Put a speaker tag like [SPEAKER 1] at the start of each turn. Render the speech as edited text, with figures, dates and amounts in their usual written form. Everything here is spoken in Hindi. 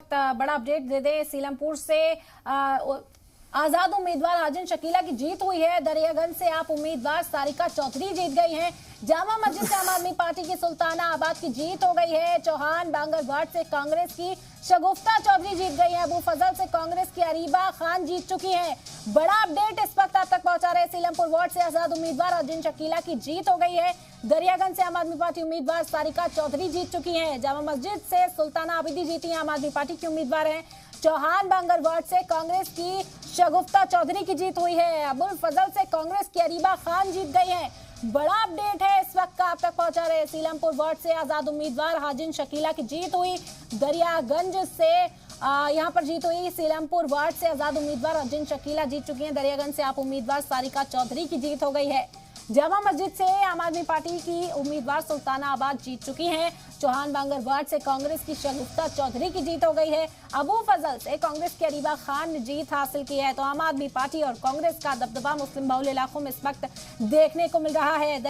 [SPEAKER 1] बड़ा अपडेट दे दें सीलमपुर से आजाद उम्मीदवार हाजिन शकीला की जीत हुई है। दरियागंज से आप उम्मीदवार सारिका चौधरी जीत गई हैं। जामा मस्जिद से आम आदमी पार्टी की सुल्ताना आबाद की जीत हो गई है। चौहान बांगर वार्ड से कांग्रेस की शगुफ्ता चौधरी जीत गई है। अबू फजल से कांग्रेस की अरीबा खान जीत चुकी हैं। बड़ा अपडेट इस वक्त आप तक पहुंचा रहे सीलमपुर वार्ड से आजाद उम्मीदवार हाजिन शकीला की जीत हो गई है। दरियागंज से आम आदमी पार्टी उम्मीदवार सारिका चौधरी जीत चुकी हैं। जामा मस्जिद से सुल्ताना आबिदी जीती हैं, आम आदमी पार्टी की उम्मीदवार हैं। चौहान बांगर वार्ड से कांग्रेस की शगुफ्ता चौधरी की जीत हुई है। अबुल फजल से कांग्रेस की अरीबा खान जीत गई हैं। बड़ा अपडेट है इस वक्त का आप तक पहुंचा रहे सीलमपुर वार्ड से आजाद उम्मीदवार हाजिन शकीला की जीत हुई। दरियागंज से यहां पर जीत हुई। सीलमपुर वार्ड से आजाद उम्मीदवार हाजिन शकीला जीत चुकी हैं। दरियागंज से आप उम्मीदवार सारिका चौधरी की जीत हो गई है। जामा मस्जिद से आम आदमी पार्टी की उम्मीदवार सुल्ताना आबाद जीत चुकी हैं। चौहान बांगर वार्ड से कांग्रेस की शगुफ्ता चौधरी की जीत हो गई है। अबू फजल से कांग्रेस की अरीबा खान ने जीत हासिल की है। तो आम आदमी पार्टी और कांग्रेस का दबदबा मुस्लिम बहुल इलाकों में इस वक्त देखने को मिल रहा है।